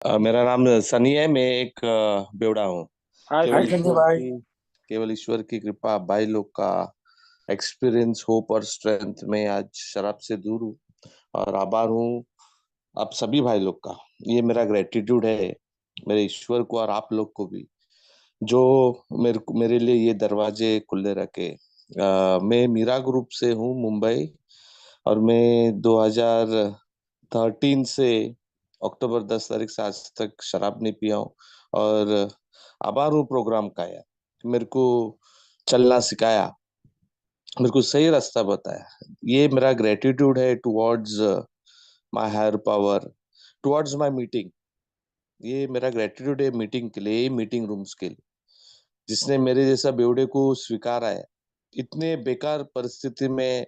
मेरा नाम सनी है। मैं एक बेवड़ा हूँ। हाय केवल हाय हाय संजय ईश्वर भाई। की केवल ईश्वर की कृपा, भाई लोग का एक्सपीरियंस, होप और स्ट्रेंथ में आज शराब से दूर हूँ। और आभार हूँ आप सभी भाई लोग का। ये मेरा ग्रेटिट्यूड है मेरे ईश्वर को और आप लोग को भी, जो मेरे लिए ये दरवाजे खुले रखे। मैं मीरा ग्रुप से हूँ, मुंबई। और मैं 2013 से अक्टूबर 10 तारीख से आज तक शराब नहीं पिया हूँ। और आभार हूँ प्रोग्राम का यार, मेरे को चलना सिखाया, मेरे को सही रास्ता बताया। ये मेरा ग्रेटिट्यूड है towards my higher power, towards my meeting. ये मेरा ग्रेटिट्यूड है मीटिंग के लिए, मीटिंग रूम्स के लिए, जिसने मेरे जैसा बेवड़े को स्वीकारा है। इतने बेकार परिस्थिति में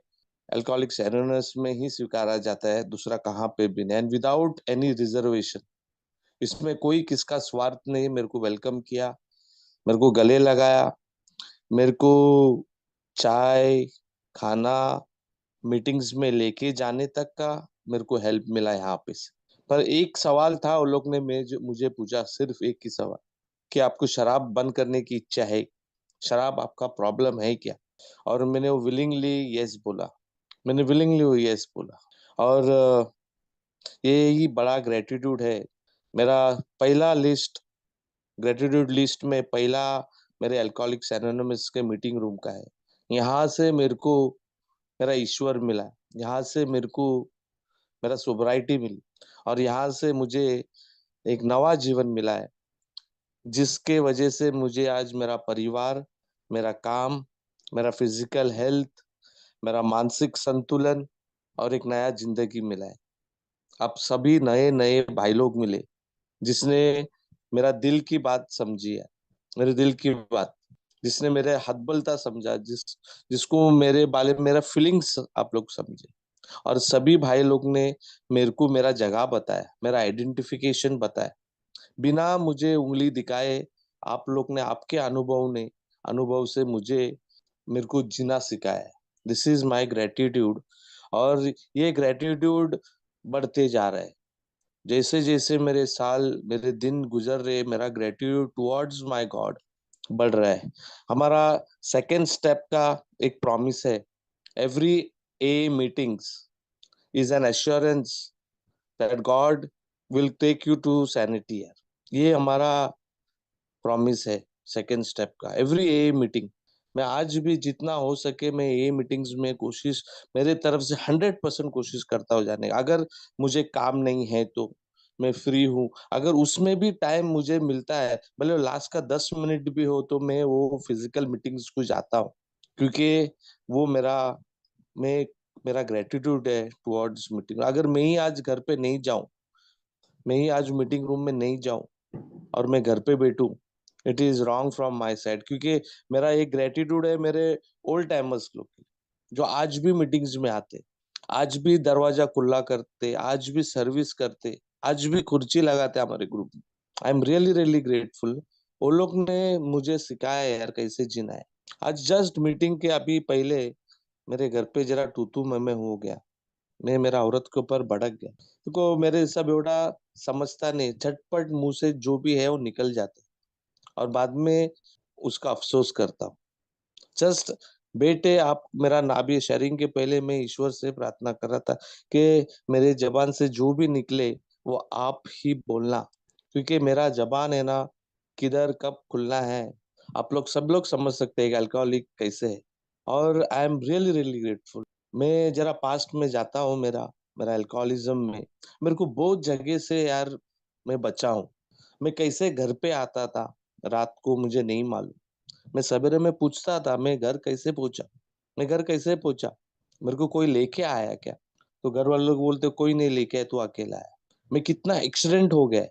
अल्कोहलिक्स एनोनिमस में ही स्वीकारा जाता है, दूसरा कहाँ पे भी नहीं, एंड विदाउट एनी रिजर्वेशन। इसमें कोई किसका स्वार्थ नहीं। मेरे को वेलकम किया, मेरे को गले लगाया, मेरे को चाय, खाना, मीटिंग्स में लेके जाने तक का मेरे को हेल्प मिला यहाँ पे से। पर एक सवाल था, उन लोग ने मुझे पूछा, सिर्फ एक ही सवाल, कि आपको शराब बंद करने की इच्छा है, शराब आपका प्रॉब्लम है क्या? और मैंने वो विलिंगली यस बोला। मैंने विलिंगली वो यस बोला। और ये ही बड़ा ग्रेटिट्यूड है। मेरा पहला लिस्ट, ग्रेटिट्यूड लिस्ट में पहला मेरे अल्कोहलिक्स एनोनिमस के मीटिंग रूम का है। यहाँ से मेरे को मेरा ईश्वर मिला, यहाँ से मेरे को मेरा सोब्राइटी मिली, और यहाँ से मुझे एक नवा जीवन मिला है, जिसके वजह से मुझे आज मेरा परिवार, मेरा काम, मेरा फिजिकल हेल्थ, मेरा मानसिक संतुलन और एक नया जिंदगी मिला है। आप सभी नए नए भाई लोग मिले, जिसने मेरा दिल की बात समझी है, मेरे दिल की बात, जिसने मेरे हतबलता समझा, जिसको मेरे बारे में मेरा फीलिंग्स आप लोग समझे। और सभी भाई लोग ने मेरे को मेरा जगह बताया, मेरा आइडेंटिफिकेशन बताया, बिना मुझे उंगली दिखाए। आप लोग ने, आपके अनुभव ने, अनुभव से मुझे, मेरे को जीना सिखाया है। This is my gratitude. और ये ग्रेटिट्यूड बढ़ते जा रहा है, जैसे जैसे मेरे साल, मेरे दिन गुजर रहे, मेरा ग्रेटिट्यूड टुवर्ड्स माय गॉड बढ़ रहा है। हमारा सेकेंड स्टेप का एक प्रॉमिस है, every a meetings is an assurance that God will take you to sanity. ये हमारा प्रॉमिस है सेकेंड स्टेप का, एवरी ए मीटिंग। मैं आज भी जितना हो सके मैं ए मीटिंग्स में कोशिश, मेरे तरफ से 100% कोशिश करता हूँ जाने का। अगर मुझे काम नहीं है तो मैं फ्री हूँ, अगर उसमें भी टाइम मुझे मिलता है, भले लास्ट का 10 मिनट भी हो, तो मैं वो फिजिकल मीटिंग्स को जाता हूँ। क्योंकि वो मैं मेरा ग्रेटिट्यूड है टुवर्ड्स मीटिंग। अगर मैं ही आज घर पे नहीं जाऊं, मैं ही आज मीटिंग रूम में नहीं जाऊं और मैं घर पे बैठूं, it is wrong from my side. क्योंकि मेरा एक ग्रेटिट्यूड है मेरे ओल्ड टाइमर्स लोग की, जो आज भी मीटिंग्स में आते, आज भी दरवाजा खुला करते, आज भी सर्विस करते, आज भी कुर्सी लगाते हमारे ग्रुप में। I am really really grateful. वो लोग ने मुझे सिखाया यार कैसे जीना है। आज जस्ट मीटिंग के अभी पहले मेरे घर पे जरा तू मैं हो गया, मैं मेरा औरत के ऊपर भड़क गया। देखो मेरे सब बेवड़ा समझता नहीं, झटपट मुंह से जो भी है वो निकल जाता है, और बाद में उसका अफसोस करता हूँ। जस्ट बेटे, आप मेरा नाभि शेयरिंग के पहले मैं ईश्वर से प्रार्थना कर रहा था कि मेरे जबान से जो भी निकले वो आप ही बोलना, क्योंकि मेरा जबान है ना, किधर कब खुलना है, आप लोग सब लोग समझ सकते हैं कि अल्कोहलिक कैसे है। और I am really really grateful. मैं जरा पास्ट में जाता हूँ, मेरा मेरा अल्कोहलिज्म में मेरे को बहुत जगह से यार मैं बचा हूँ। मैं कैसे घर पे आता था रात को मुझे नहीं मालूम। मैं सवेरे में पूछता था मैं घर कैसे पहुंचा, मैं घर कैसे पहुंचा, मेरे को कोई लेके आया क्या? तो घर वाले लोग बोलते कोई नहीं लेके आया, तू अकेला आया। मैं कितना एक्सीडेंट हो गया,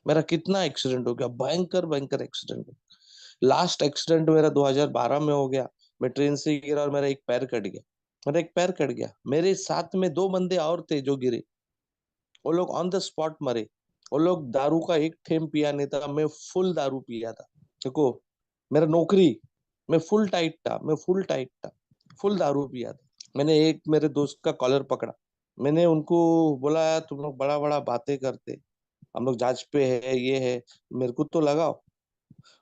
मेरा कितना एक्सीडेंट हो गया, भयंकर भयंकर एक्सीडेंट। लास्ट एक्सीडेंट मेरा 2012 में हो गया। मैं ट्रेन से गिरा और मेरा एक पैर कट गया, मेरा एक पैर कट गया। मेरे साथ में दो बंदे और थे जो गिरे, वो लोग ऑन द स्पॉट मरे। वो लोग दारू का एक ठेम पिया नहीं था, मैं फुल दारू पिया था। देखो मेरा नौकरी, मैं फुल टाइट था, मैं फुल टाइट था, फुल दारू पिया था। मैंने एक मेरे दोस्त का कॉलर पकड़ा, मैंने उनको बोला तुम लोग बड़ा बड़ा बातें करते, हम लोग जांच पे है, ये है, मेरे को तो लगाओ।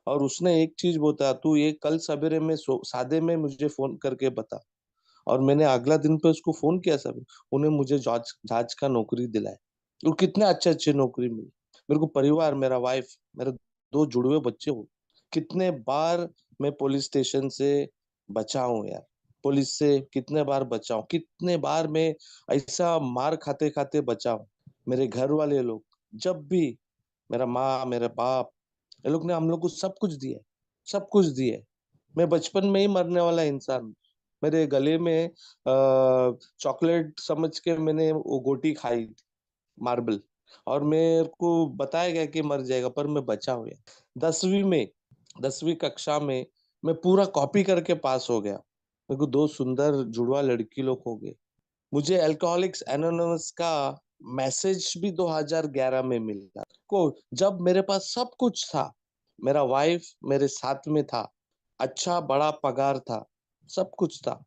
और उसने एक चीज बोला, तू ये कल सवेरे में सादे में मुझे फोन करके बता। और मैंने अगला दिन पे उसको फोन किया सब, उन्हें मुझे जॉर्ज जहाज का नौकरी दिलाए। और कितने अच्छे अच्छे नौकरी मिली मेरे को, परिवार, मेरा वाइफ, मेरे दो जुड़वे बच्चे हो। कितने बार मैं पुलिस स्टेशन से बचा हूं यार, पुलिस से कितने बार बचा हूं, कितने बार मैं ऐसा मार खाते खाते बचा हूं। मेरे घर वाले लोग, जब भी मेरा माँ, मेरे बाप, ये लोग ने हम लोग को सब कुछ दिया, सब कुछ दिया। मैं बचपन में ही मरने वाला इंसान। मेरे गले में चॉकलेट समझ के मैंने वो गोटी खाई थी, मार्बल। और मेरे को बताया गया कि मर जाएगा, पर मैं बचा हुआ। 10वीं में, 10वीं कक्षा में मैं पूरा कॉपी करके पास हो गया। मेरे को दो सुंदर जुड़वा लड़की लोग हो गए। मुझे अल्कोहलिक्स एनोनिमस का मैसेज भी 2011 में मिला को, जब मेरे पास सब कुछ था। मेरा वाइफ मेरे साथ में था, अच्छा बड़ा पगार था, सब कुछ था।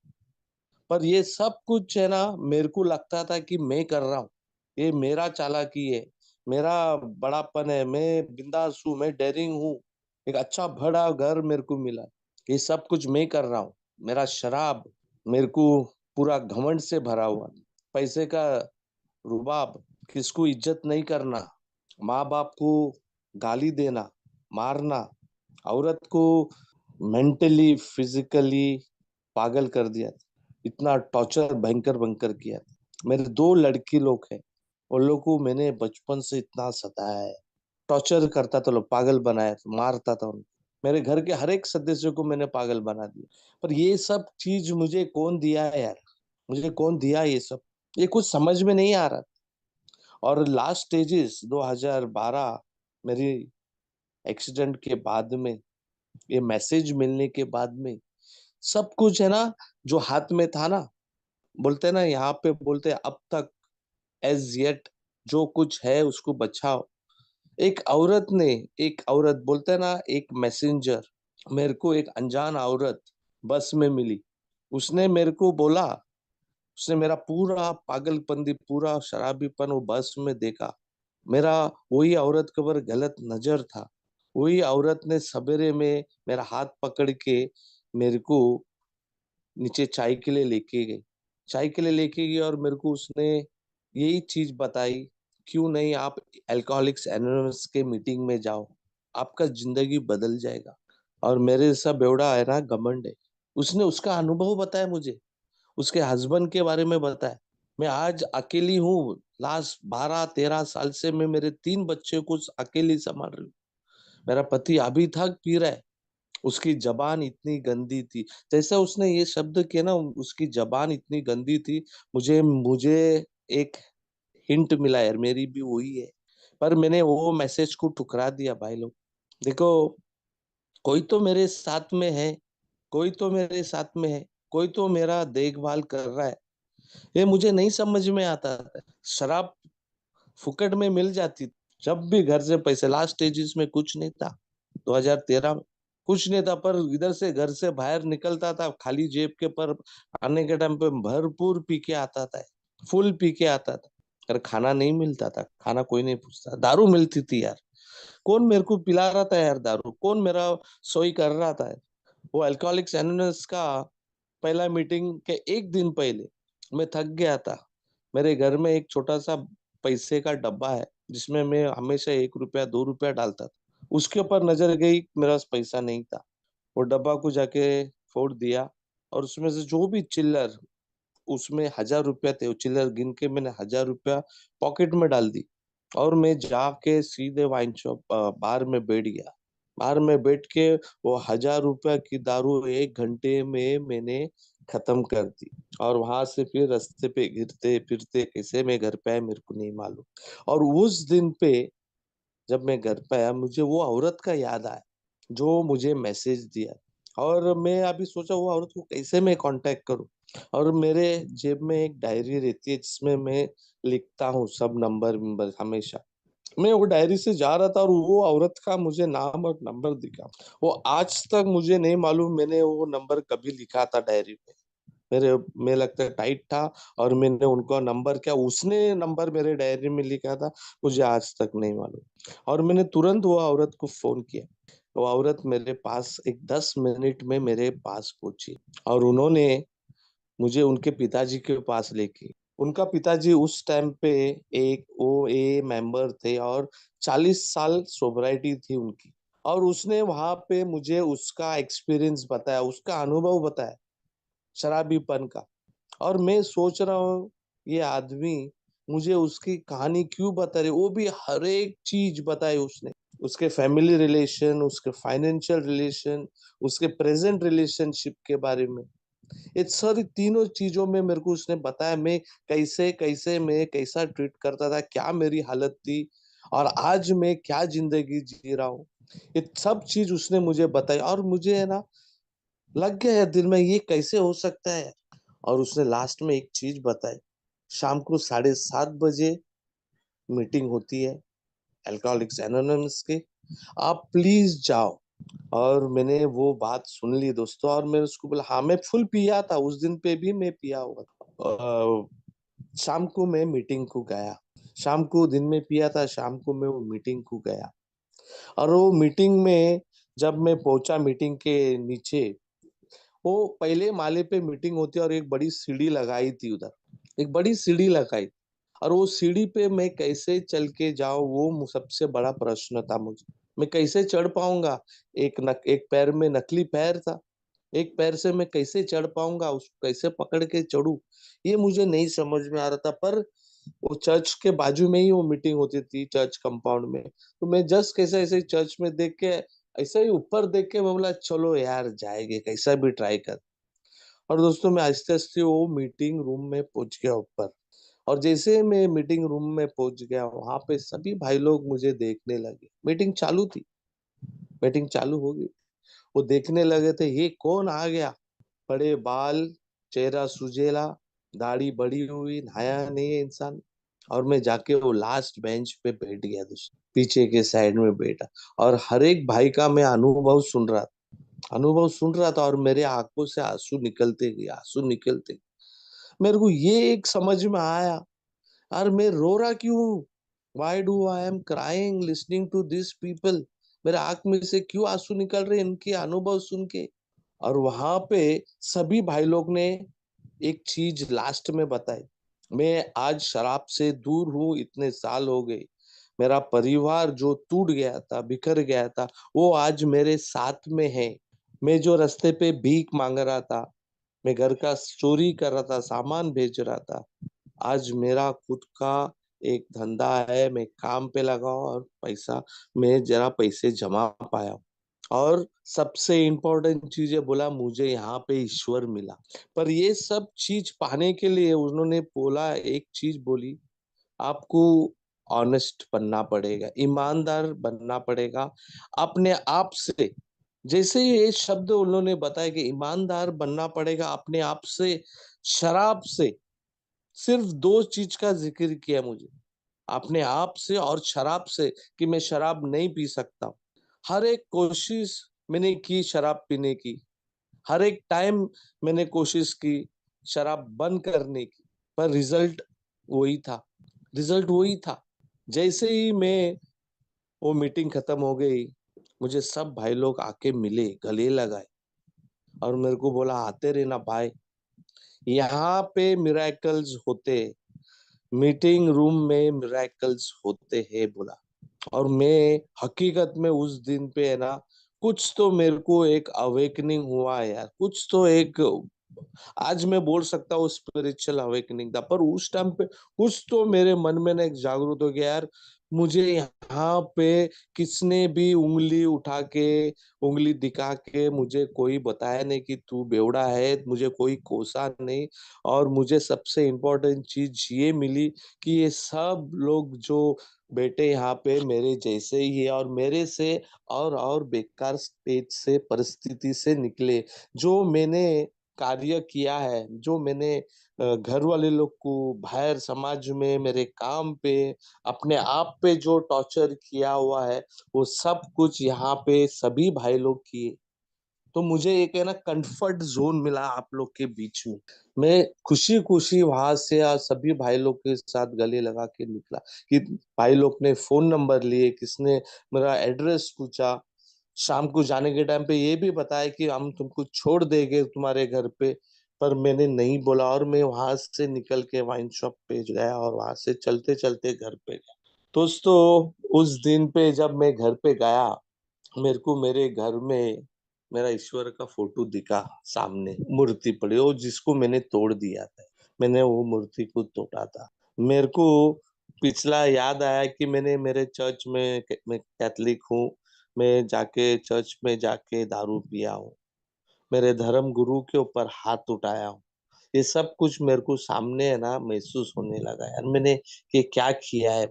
पर ये सब कुछ है ना, मेरे को लगता था कि मैं कर रहा हूँ, ये मेरा चालाकी है, मेरा बड़ापन है, मैं बिंदास हूँ, मैं डेयरिंग हूँ। एक अच्छा बड़ा घर मेरे को मिला, ये सब कुछ मैं कर रहा हूँ। मेरा शराब मेरे को पूरा घमंड से भरा हुआ, पैसे का रुबाब, किसको इज्जत नहीं करना, माँ बाप को गाली देना, मारना, औरत को मेंटली फिजिकली पागल कर दिया। इतना टॉर्चर भयंकर भयंकर किया। मेरे दो लड़की लोग हैं, उन लोग को मैंने बचपन से इतना सताया है, टॉर्चर करता था, लोग पागल बनाया था, मारता था उनको। मेरे घर के हर एक सदस्य को मैंने पागल बना दिया। पर ये सब चीज मुझे कौन दिया है यार, मुझे कौन दिया ये सब, ये कुछ समझ में नहीं आ रहा। और लास्ट स्टेजेस 2012 मेरी एक्सीडेंट के बाद में, ये मैसेज मिलने के बाद में, सब कुछ है ना जो हाथ में था ना, बोलते हैं ना यहाँ पे, बोलते हैं अब तक, एज येट, जो कुछ है उसको बचाओ। एक औरत ने, एक औरत बोलते हैं ना, एक मैसेंजर, मेरे को एक अनजान औरत बस में मिली। उसने मेरे को बोला, उसने मेरा पूरा पागलपंदी, पूरा शराबीपन वो बस में देखा। मेरा, वही औरत के ऊपर गलत नजर था। वही औरत ने सवेरे में मेरा हाथ पकड़ के मेरे को नीचे चाय के लिए लेके गई, चाय के लिए लेके गई। और मेरे को उसने यही चीज बताई, क्यों नहीं आप अल्कोहलिक्स एनोनिमस के मीटिंग में जाओ, आपका जिंदगी बदल जाएगा। और मेरे सब बेवड़ा है ना, घमंड है। उसने उसका अनुभव बताया मुझे, उसके हस्बैंड के बारे में बताया। मैं आज अकेली हूँ, लास्ट 12-13 साल से मैं मेरे 3 बच्चे को अकेली संभाल रही हूँ। मेरा पति अभी तक पी रहा है, उसकी जबान इतनी गंदी थी। जैसे उसने ये शब्द किया ना, उसकी जबान इतनी गंदी थी, मुझे मुझे एक हिंट मिला यार, मेरी भी वही है। पर मैंने वो मैसेज को ठुकरा दिया भाई लोग। देखो, कोई तो मेरे साथ में है, कोई तो मेरे साथ में है, कोई तो मेरा देखभाल कर रहा है, ये मुझे नहीं समझ में आता। शराब फुकट में मिल जाती, जब भी घर से पैसे, लास्ट स्टेजेस में कुछ नहीं था, 2013 में कुछ नहीं था। पर इधर से घर से बाहर निकलता था खाली जेब के, पर आने के टाइम पे भरपूर पी के आता था, फुल पी के आता था। अगर खाना नहीं मिलता था, खाना कोई नहीं पूछता, दारू मिलती थी यार, कौन मेरे को पिला रहा था यार दारू, कौन मेरा सोई कर रहा था। वो अल्कोहलिक्स एनोनिमस का पहला मीटिंग के एक दिन पहले मैं थक गया था। मेरे घर में एक छोटा सा पैसे का डब्बा है, जिसमें मैं हमेशा 1 रुपया 2 रुपया डालता था। उसके ऊपर नजर गई, मेरा पास पैसा नहीं था। वो डब्बा को जाके फोड़ दिया, और उसमें से जो भी चिल्लर, उसमें 1,000 रुपया थे, वो चिल्लर गिन के मैंने 1,000 रुपया पॉकेट में डाल दी। और मैं जाके सीधे वाइन शॉप बार में बैठ गया। बार में बैठ के वो 1,000 रुपया की दारू 1 घंटे में मैंने खत्म कर दी। और वहां से फिर रास्ते पे गिरते फिरते कैसे मैं घर पे आया, मेरे को नहीं मालूम। और उस दिन पे जब मैं घर पे आया, मुझे वो औरत का याद आया जो मुझे मैसेज दिया। और मैं अभी सोचा वो औरत को कैसे मैं कांटेक्ट करूं। और मेरे जेब में एक डायरी रहती है, जिसमें मैं लिखता हूँ सब नंबर नंबर हमेशा। मैं वो डायरी से जा रहा था, और वो औरत का मुझे नाम और नंबर दिखा। वो आज तक मुझे नहीं मालूम मैंने वो नंबर कभी लिखा था डायरी पे। मेरे में लगता है टाइट था, और मैंने उनका नंबर, क्या उसने नंबर मेरे डायरी में लिखा था, मुझे आज तक नहीं मालूम। और मैंने तुरंत वो औरत को फोन किया। वो औरत मेरे पास एक 10 मिनट में मेरे पास पहुंची, और उन्होंने मुझे उनके पिताजी के पास लेके, उनका पिताजी उस टाइम पे एक ओए मेंबर थे, और 40 साल सोबराइटी थी उनकी। और उसने वहां पे मुझे उसका एक्सपीरियंस बताया, उसका अनुभव बताया शराबीपन का। और मैं सोच रहा हूँ, ये आदमी मुझे उसकी कहानी क्यों बता रहे, वो भी हर एक चीज बताई उसने। उसके फैमिली रिलेशन, उसके फाइनेंशियल रिलेशन, उसके प्रेजेंट रिलेशनशिप के बारे में, ये सारी तीनों चीजों में मेरे को उसने बताया। मैं कैसे कैसे मैं कैसा ट्रीट करता था, क्या मेरी हालत थी, और आज मैं क्या जिंदगी जी रहा हूँ, ये सब चीज उसने मुझे बताई। और मुझे है ना, लग गया है दिल में, ये कैसे हो सकता है। और उसने लास्ट में एक चीज बताई, शाम को 7:30 बजे मीटिंग होती है अल्कोहलिक्स एनोनिमस के, आप प्लीज जाओ। और मैंने वो बात सुन ली दोस्तों, और मैं उसको बोला, हाँ मैं फुल पिया था उस दिन पे भी, मैं पिया हुआ था। शाम को मैं मीटिंग को गया, शाम को दिन में पिया था, शाम को मैं वो मीटिंग को गया। और वो मीटिंग में जब मैं पहुंचा मीटिंग के नीचे, वो पहले माले पे मीटिंग होती है, और एक बड़ी सीढ़ी लगाई थी उधर, एक बड़ी सीढ़ी लगाई। और वो सीढ़ी पे मैं कैसे चल के जाऊं, वो सबसे बड़ा प्रश्न था मुझे। मैं कैसे चढ़ पाऊंगा, एक पैर में नकली पैर था, एक पैर से मैं कैसे चढ़ पाऊंगा, उसको कैसे पकड़ के चढ़ू, ये मुझे नहीं समझ में आ रहा था। पर वो चर्च के बाजू में ही वो मीटिंग होती थी, चर्च कंपाउंड में। तो मैं जस्ट कैसे ऐसे चर्च में देख के, ऐसा ही ऊपर देख के मैं बोला, चलो यार जाएंगे, कैसा भी ट्राई कर। और दोस्तों मैं आस्ते आस्ते वो मीटिंग रूम में पहुंच गया ऊपर। और जैसे मैं मीटिंग रूम में पहुंच गया, वहां पे सभी भाई लोग मुझे देखने लगे। मीटिंग चालू थी, मीटिंग चालू हो गई। वो देखने लगे थे, ये कौन आ गया, बड़े बाल, चेहरा सुजेला, दाढ़ी बड़ी हुई, नहाया नहीं है इंसान। और मैं जाके वो लास्ट बेंच पे बैठ गया, दोस्त पीछे के साइड में बैठा। और हर एक भाई का मैं अनुभव सुन रहा था, और मेरे आंखों से आंसू निकलते गए, आंसू निकलते। मेरे को ये एक समझ में आया, और मैं रो रहा क्यों, why do I am crying listening to this people, मेरे आंख में से क्यों आंसू निकल रहे इनके अनुभव सुन के। और वहां पे सभी भाई लोग ने एक चीज लास्ट में बताई, मैं आज शराब से दूर हूँ, इतने साल हो गए। मेरा परिवार जो टूट गया था, बिखर गया था, वो आज मेरे साथ में है। मैं जो रास्ते पे भीख मांग रहा था, मैं घर का चोरी कर रहा था, सामान बेच रहा था, आज मेरा खुद का एक धंधा है, मैं काम पे लगा हूं, और पैसा, मैं जरा पैसे जमा पाया हूं। और सबसे इम्पोर्टेंट चीज है, बोला मुझे यहाँ पे ईश्वर मिला। पर ये सब चीज पाने के लिए उन्होंने बोला, एक चीज बोली, आपको ऑनेस्ट बनना पड़ेगा, ईमानदार बनना पड़ेगा अपने आप से। जैसे ही ये शब्द उन्होंने बताया कि ईमानदार बनना पड़ेगा अपने आप से, शराब से, सिर्फ दो चीज का जिक्र किया मुझे, अपने आप से और शराब से, कि मैं शराब नहीं पी सकता। हर एक कोशिश मैंने की शराब पीने की, हर एक टाइम मैंने कोशिश की शराब बंद करने की, पर वही था रिजल्ट वही था। जैसे ही मैं, वो मीटिंग खत्म हो गई, मुझे सब भाई लोग आके मिले, गले लगाए, और मेरे को बोला, आते रहना भाई, यहाँ पे मिराकल्स होते, मीटिंग रूम में मिराकल्स होते हैं, बोला। और मैं हकीकत में उस दिन पे है ना, कुछ तो मेरे को एक अवेकनिंग हुआ है यार, कुछ तो एक, आज मैं बोल सकता हूँ स्पिरिचुअल अवेकनिंग था। पर उस टाइम पे कुछ तो मेरे मन में ना एक जागरूक हो गया यार, मुझे यहाँ पे किसने भी उंगली उठा के, उंगली दिखा के मुझे कोई बताया नहीं कि तू बेवड़ा है, मुझे कोई कोसा नहीं। और मुझे सबसे इम्पोर्टेंट चीज ये मिली कि ये सब लोग जो बेटे यहाँ पे मेरे जैसे ही है, और मेरे से और बेकार स्टेज से, परिस्थिति से निकले। जो मैंने कार्य किया है, जो मैंने घर वाले लोग को, बाहर समाज में, मेरे काम पे, अपने आप पे जो टॉर्चर किया हुआ है, वो सब कुछ यहाँ पे सभी भाई लोग किए। तो मुझे एक है ना कंफर्ट जोन मिला आप लोग के बीच में। मैं खुशी खुशी वहां से आज सभी भाई लोग के साथ गले लगा के निकला कि भाई लोग ने फोन नंबर लिए, किसने मेरा एड्रेस पूछा, शाम को जाने के टाइम पे ये भी बताया कि हम तुमको छोड़ देंगे तुम्हारे घर पे। पर मैंने नहीं बोला और मैं वहां से निकल के वाइन शॉप पे गया और वहां से चलते चलते घर पे गया। दोस्तों, उस दिन पे जब मैं घर पे गया, मेरे को मेरे घर में मेरा ईश्वर का फोटो दिखा, सामने मूर्ति पड़ी, वो जिसको मैंने तोड़ दिया था। मैंने वो मूर्ति को तोड़ा था। मेरे को पिछला याद आया कि मैंने मेरे चर्च में, मैं कैथलिक हूँ, मैं जाके चर्च में जाके दारू पिया हूँ, मेरे धर्म गुरु के ऊपर हाथ उठाया हूँ। ये सब कुछ मेरे को सामने है ना महसूस होने लगा यार, मैंने ये क्या किया है।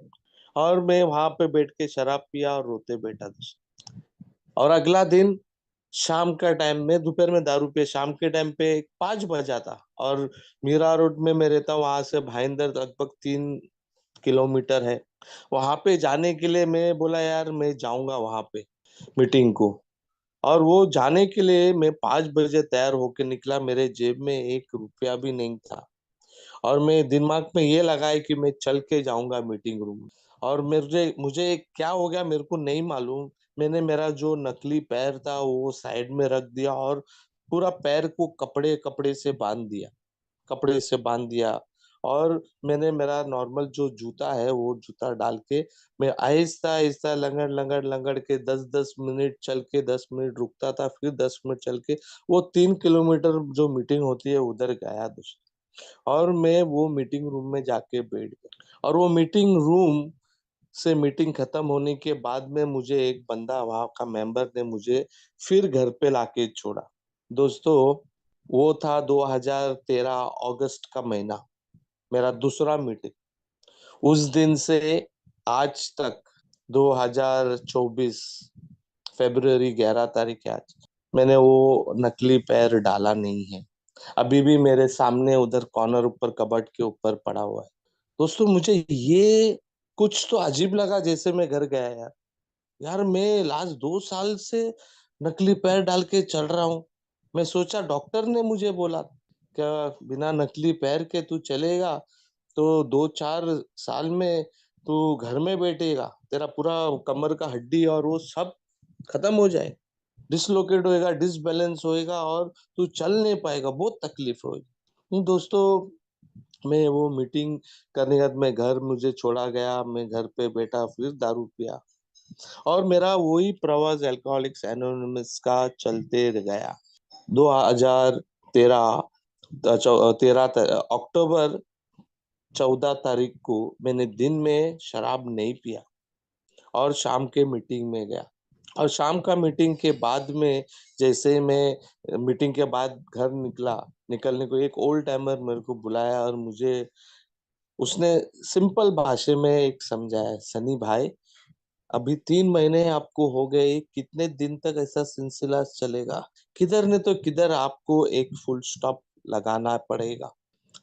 और मैं वहां पे बैठ के शराब पिया और रोते बैठा था। और अगला दिन शाम का टाइम में, दोपहर में दारू पे, शाम के टाइम पे 5 बजा था और मीरा रोड में मैं रहता हूँ, वहां से भाईंदर लगभग 3 किलोमीटर है। वहां पे जाने के लिए मैं बोला यार मैं जाऊंगा वहां पे मीटिंग को। और वो जाने के लिए मैं 5 बजे तैयार होके निकला, मेरे जेब में 1 रुपया भी नहीं था। और मैं दिमाग में ये लगाया कि मैं चल के जाऊंगा मीटिंग रूम में। और मुझे मुझे क्या हो गया मेरे को नहीं मालूम। मैंने मेरा जो नकली पैर था वो साइड में रख दिया और पूरा पैर को कपड़े कपड़े से बांध दिया, कपड़े से बांध दिया। और मैंने मेरा नॉर्मल जो जूता है वो जूता डाल के मैं आहिस्ता आहिस्ता लंगड़ लंगड़ लंगड़ के 10-10 मिनट चल के, 10 मिनट रुकता था, फिर 10 मिनट चल के वो 3 किलोमीटर जो मीटिंग होती है उधर गया दोस्त। और मैं वो मीटिंग रूम में जाके बैठ गया और वो मीटिंग रूम से मीटिंग खत्म होने के बाद में मुझे एक बंदा, वहां का मेंबर ने मुझे फिर घर पे लाके छोड़ा। दोस्तों, वो था 2013 अगस्त का महीना, मेरा दूसरा मीटिंग। उस दिन से आज तक, 2024 फरवरी 11 तारीख है आज, मैंने वो नकली पैर डाला नहीं है। अभी भी मेरे सामने उधर कॉर्नर ऊपर कबर्ड के ऊपर पड़ा हुआ है। दोस्तों, मुझे ये कुछ तो अजीब लगा जैसे मैं घर गया यार। यार मैं लास्ट 2 साल से नकली पैर डाल के चल रहा हूँ। मैं सोचा डॉक्टर ने मुझे बोला क्या बिना नकली पैर के तू चलेगा तो 2-4 साल में तू घर में बैठेगा, तेरा पूरा कमर का हड्डी और वो सब खत्म हो जाए, डिसलोकेट होएगा, डिसबैलेंस होएगा और तू चल नहीं पाएगा, बहुत तकलीफ होगी। दोस्तों, मैं वो मीटिंग करने के बाद मैं घर, मुझे छोड़ा गया, मैं घर पे बैठा, फिर दारू पिया और मेरा वही प्रवास अल्कोहलिक्स एनोनिमस का चलते गया। 2013 अक्टूबर 14 तारीख को मैंने दिन में शराब नहीं पिया और शाम के मीटिंग में गया। और शाम का मीटिंग के बाद में, जैसे मैं मीटिंग के बाद घर निकला, निकलने को एक ओल्ड टाइमर मेरे को बुलाया और मुझे उसने सिंपल भाषा में एक समझाया, सनी भाई, अभी 3 महीने आपको हो गए, कितने दिन तक ऐसा सिलसिला चलेगा? किधर ने तो किधर आपको एक फुल स्टॉप लगाना पड़ेगा,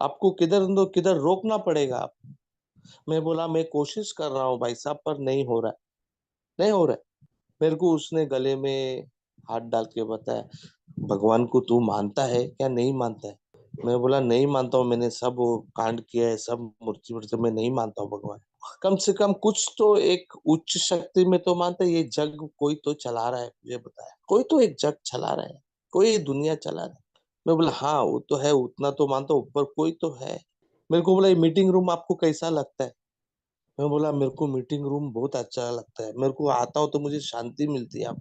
आपको किधर न तो किधर रोकना पड़ेगा आप। मैं बोला मैं कोशिश कर रहा हूँ भाई साहब, पर नहीं हो रहा है, नहीं हो रहा है। मेरे को उसने गले में हाथ डाल के बताया, भगवान को तू मानता है क्या नहीं मानता है? मैं बोला नहीं मानता हूँ, मैंने सब वो कांड किया है, सब मूर्ति वूर्ति, मैं नहीं मानता हूँ भगवान। कम से कम कुछ तो एक उच्च शक्ति में तो मानता है, ये जग कोई तो चला रहा है, मुझे बताया कोई तो एक जग चला रहा है, कोई ये दुनिया चला रहा है। मैं बोला हाँ वो तो है, उतना तो मानता हूँ, ऊपर कोई तो है। मेरे को बोला ये मीटिंग रूम आपको कैसा लगता है? मैं बोला मेरे को मीटिंग रूम बहुत अच्छा लगता है, मेरे को आता हूँ तो मुझे शांति मिलती है।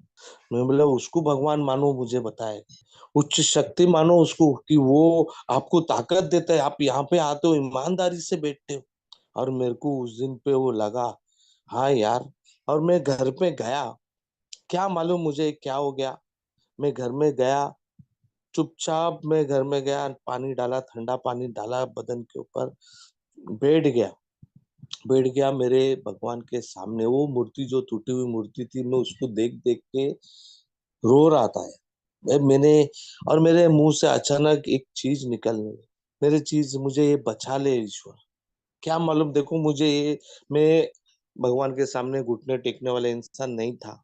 मैं बोला उसको भगवान मानो, मुझे बताए उच्च शक्ति मानो उसको कि वो आपको ताकत देता है, आप यहाँ पे आते हो ईमानदारी से बैठते हो। और मेरे को उस दिन पे वो लगा, हाँ यार। और मैं घर पे गया, क्या मालूम मुझे क्या हो गया। मैं घर में गया, चुपचाप मैं घर में गया, पानी डाला, ठंडा पानी डाला बदन के ऊपर, बैठ गया, बैठ गया मेरे भगवान के सामने। वो मूर्ति जो टूटी हुई मूर्ति थी, मैं उसको देख देख के रो रहा था। मैंने, और मेरे मुंह से अचानक एक चीज निकलने लगी, मेरे चीज, मुझे ये बचा ले ईश्वर। क्या मालूम, देखो मुझे ये, मैं भगवान के सामने घुटने टेकने वाला इंसान नहीं था।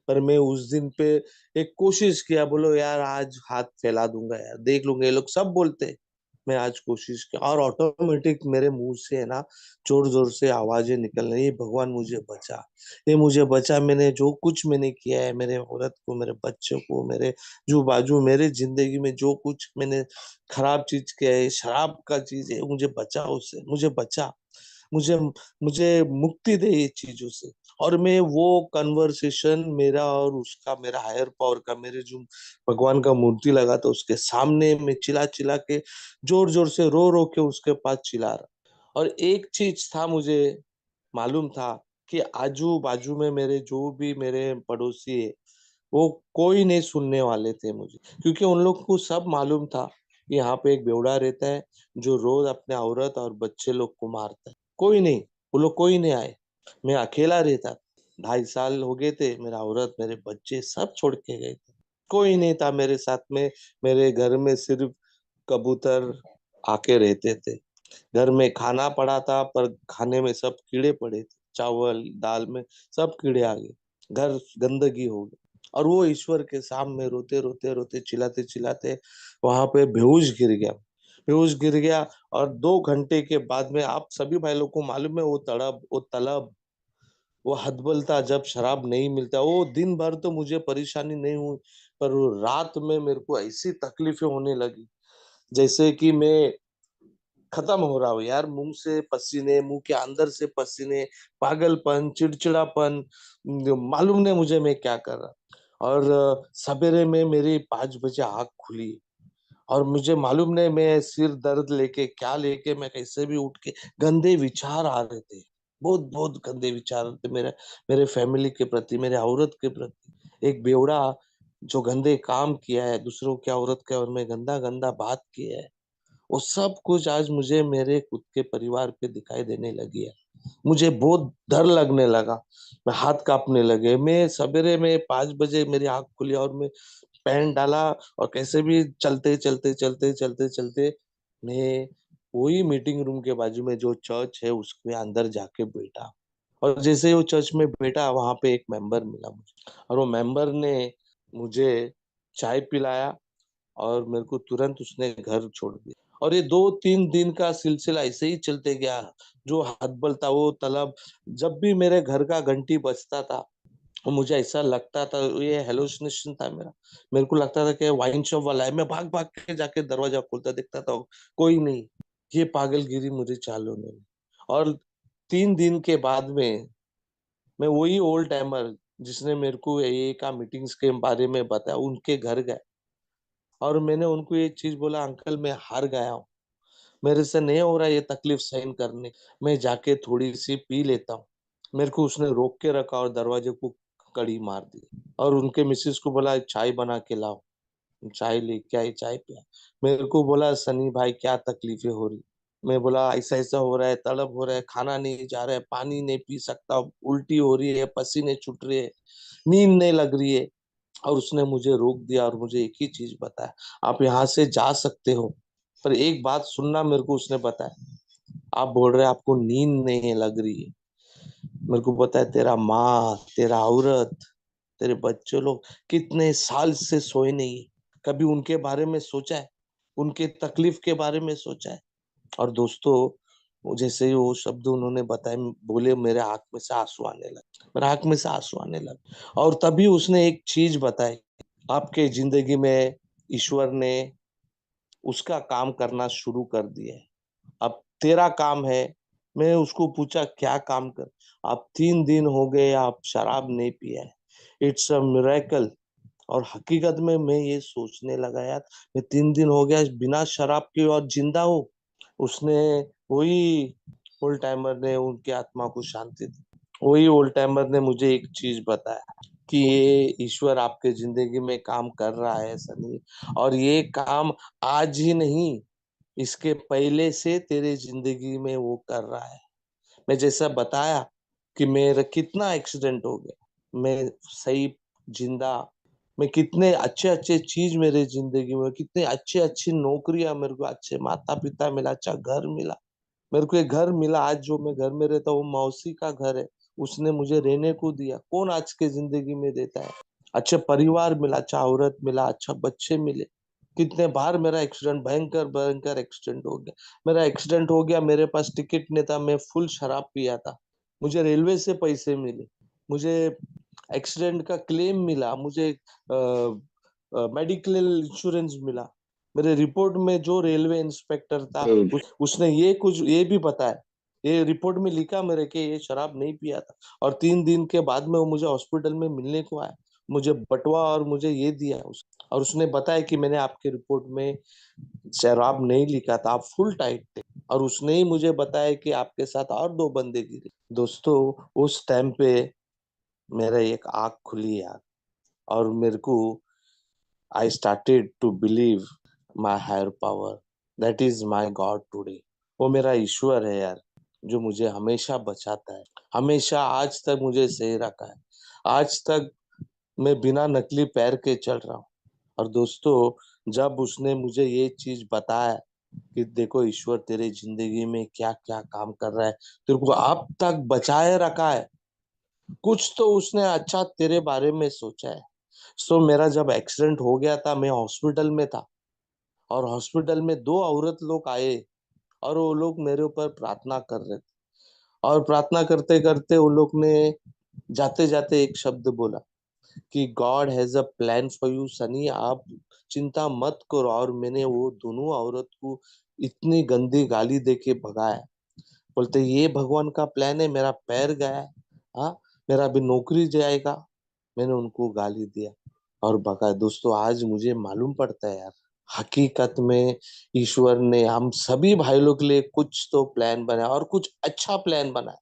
पर मैं उस दिन पे एक कोशिश किया, बोलो यार आज हाथ फैला दूंगा यार, देख लूंगा, ये लोग सब बोलते। मैं आज कोशिश किया और ऑटोमेटिक मेरे मुंह से है ना जोर जोर से आवाजें निकल रही, भगवान मुझे बचा, ये मुझे बचा। मैंने जो कुछ मैंने किया है मेरे औरत को, मेरे बच्चों को, मेरे जो बाजू, मेरे जिंदगी में जो कुछ मैंने खराब चीज किया है, शराब का चीज है, मुझे बचा उससे, मुझे बचा, मुझे मुझे मुक्ति दे ये चीजों से। और मैं वो कन्वर्सेशन मेरा और उसका, मेरा हायर पावर का, मेरे जो भगवान का मूर्ति लगा था उसके सामने मैं चिल्ला चिल्ला के, जोर जोर से रो रो के उसके पास चिल्ला रहा। और एक चीज था, मुझे मालूम था कि आजू बाजू में मेरे जो भी मेरे पड़ोसी है, वो कोई नहीं सुनने वाले थे मुझे, क्योंकि उन लोग को सब मालूम था कि यहाँ पे एक बेवड़ा रहता है जो रोज अपने औरत और बच्चे लोग को मारता है। कोई नहीं, वो लोग कोई नहीं आए, मैं अकेला रहता। 2.5 साल हो गए थे, मेरा औरत मेरे बच्चे सब छोड़ के गए थे, कोई नहीं था मेरे साथ में। मेरे घर में सिर्फ कबूतर आके रहते थे। घर में खाना पड़ा था पर खाने में सब कीड़े पड़े थे, चावल दाल में सब कीड़े आ गए, घर गंदगी हो गई। और वो ईश्वर के सामने रोते रोते रोते चिल्लाते चिल्लाते वहां पे बेहोश गिर गया, बेहोश गिर गया। और 2 घंटे के बाद में, आप सभी भाई लोग को मालूम है, वो तड़प, वो तलब, वो हदबल था। जब शराब नहीं मिलता, वो दिन भर तो मुझे परेशानी नहीं हुई, पर वो रात में मेरे को ऐसी तकलीफें होने लगी जैसे कि मैं खत्म हो रहा हूँ यार, मुंह से पसीने, मुंह के अंदर से पसीने, पागलपन, चिड़चिड़ापन, मालूम नहीं मुझे मैं क्या कर रहा। और सवेरे में मेरी 5 बजे आँख खुली और मुझे मालूम नहीं मैं सिर दर्द लेके क्या लेके मैं कैसे भी उठ के, गंदे विचार आ रहे थे, बहुत बहुत गंदे विचार थे मेरे, मेरे फैमिली के प्रति, मेरे औरत के प्रति। एक बेवड़ा जो गंदे काम किया है दूसरों की औरत के, और मैं गंदा गंदा बात किया है, वो सब कुछ आज मुझे मेरे खुद के परिवार पे दिखाई देने लगी है। मुझे बहुत डर लगने लगा, मैं हाथ कांपने लगे। मैं सवेरे में 5 बजे मेरी आंख खुली और मैं पैंट डाला और कैसे भी चलते चलते चलते चलते चलते मैं वही मीटिंग रूम के बाजू में जो चर्च है उसके अंदर जाके बैठा। और जैसे ही वो चर्च में बैठा, वहां पे एक मेंबर मिला मुझे, और वो मेंबर ने मुझे चाय पिलाया और मेरे को तुरंत उसने घर छोड़ दिया। और ये 2-3 दिन का सिलसिला ऐसे ही चलते गया। जो हतबल था, वो तलब, जब भी मेरे घर का घंटी बजता था, और मुझे ऐसा लगता था, ये हेलुसिनेशन था मेरा, मेरे को लगता था कि वाइन शॉप वाला है, मैं भाग भाग के जाके दरवाजा खोलता, देखता था कोई नहीं। ये पागलगिरी मुझे चालू नहीं। और 3 दिन के बाद में मैं वही ओल्ड टाइमर जिसने मेरे को ये का मीटिंग्स के बारे में बताया, उनके घर गया और मैंने उनको ये चीज बोला, अंकल मैं हार गया हूँ, मेरे से नहीं हो रहा ये तकलीफ सहन करने, मैं जाके थोड़ी सी पी लेता हूँ। मेरे को उसने रोक के रखा और दरवाजे को कड़ी मार दी, और उनके मिसेस को बोला चाय बना के लाओ। चाय लेके आई, चाय पिया। मेरे को बोला सनी भाई क्या तकलीफें हो रही। मैं बोला ऐसा ऐसा हो रहा है, तड़प हो रहा है, खाना नहीं जा रहा है, पानी नहीं पी सकता, उल्टी हो रही है, पसीने छूट रहे हैं, नींद नहीं लग रही है। और उसने मुझे रोक दिया और मुझे एक ही चीज बताया, आप यहाँ से जा सकते हो, पर एक बात सुनना, मेरे को उसने बताया, आप बोल रहे हैं आपको नींद नहीं लग रही है, मेरे को पता है तेरा माँ, तेरा औरत, तेरे बच्चे लोग कितने साल से सोए नहीं है, कभी उनके बारे में सोचा है, उनके तकलीफ के बारे में सोचा है। और दोस्तों, जैसे ही वो शब्द उन्होंने बताए बोले, मेरे आंख में से आंसू आने लगे, मेरे आंख में से आंसू आने लगे। और तभी उसने एक चीज बताई, आपके जिंदगी में ईश्वर ने उसका काम करना शुरू कर दिया है, अब तेरा काम है। मैं उसको पूछा क्या काम कर, आप 3 दिन हो गए आप शराब नहीं पिया है, इट्स अ मिरेकल। और हकीकत में मैं ये सोचने लगा यार, मैं 3 दिन हो गया बिना शराब के और जिंदा हूँ। उसने, वही ओल्ड टाइमर ने, उनकी आत्मा को शांति दी, वही ओल्ड टाइमर ने मुझे एक चीज बताया कि ये ईश्वर आपके जिंदगी में काम कर रहा है सनी, और ये काम आज ही नहीं, इसके पहले से तेरे जिंदगी में वो कर रहा है। मैं जैसा बताया कि मेरा कितना एक्सीडेंट हो गया, मैं सही जिंदा, मैं कितने अच्छे अच्छे चीज मेरे जिंदगी में, कितने अच्छे अच्छी नौकरियां मेरे को, अच्छे माता पिता मिला, अच्छा घर मिला, मेरे को एक घर मिला आज जो मैं घर में रहता हूँ, मौसी का घर है, उसने मुझे रहने को दिया। कौन आज के जिंदगी में देता है? अच्छे परिवार मिला, अच्छा औरत मिला, अच्छा बच्चे मिले। कितने बार मेरा एक्सीडेंट, भयंकर भयंकर एक्सीडेंट हो गया। मेरा एक्सीडेंट हो गया, मेरे पास टिकट नहीं था, मैं फुल शराब पिया था। मुझे रेलवे से पैसे मिले, मुझे एक्सीडेंट का क्लेम मिला, मुझे मेडिकल इंश्योरेंस मिला। मेरे रिपोर्ट में जो रेलवे इंस्पेक्टर था, उसने ये भी बताया, ये रिपोर्ट में लिखा मेरे के ये शराब नहीं पिया था। और 3 दिन के बाद में वो मुझे हॉस्पिटल में मिलने को आया, मुझे बटवा और मुझे ये दिया और उसने बताया कि मैंने आपके रिपोर्ट में शराब नहीं लिखा था, आप फुल टाइट थे। और उसने ही मुझे बताया कि आपके साथ और 2 बंदे गिरे। दोस्तों, उस टाइम पे मेरा एक आँख खुली यार, और मेरे को I started to believe my higher power, that is my God today. वो मेरा ईश्वर है यार, जो मुझे हमेशा बचाता है, हमेशा आज तक मुझे सही रखा है। आज तक मैं बिना नकली पैर के चल रहा हूँ। और दोस्तों, जब उसने मुझे ये चीज बताया कि देखो ईश्वर तेरे जिंदगी में क्या क्या काम कर रहा है, तेरे को अब तक बचाए रखा है, कुछ तो उसने अच्छा तेरे बारे में सोचा है। सो मेरा जब एक्सीडेंट हो गया था, मैं हॉस्पिटल में था, और हॉस्पिटल में 2 औरत लोग आए, और वो लोग मेरे ऊपर प्रार्थना कर रहे थे। और प्रार्थना करते करते वो लोग ने जाते जाते एक शब्द बोला कि God has a plan for you Sunny, आप चिंता मत करो। और मैंने वो दोनों औरत को इतनी गंदी गाली दे के भगाया। बोलते ये भगवान का प्लान है, मेरा पैर गया है, हाँ, मेरा भी नौकरी जाएगा। मैंने उनको गाली दिया और भगा। दोस्तों, आज मुझे मालूम पड़ता है यार, हकीकत में ईश्वर ने हम सभी भाई लोग के लिए कुछ तो प्लान बनाया, और कुछ अच्छा प्लान बनाया।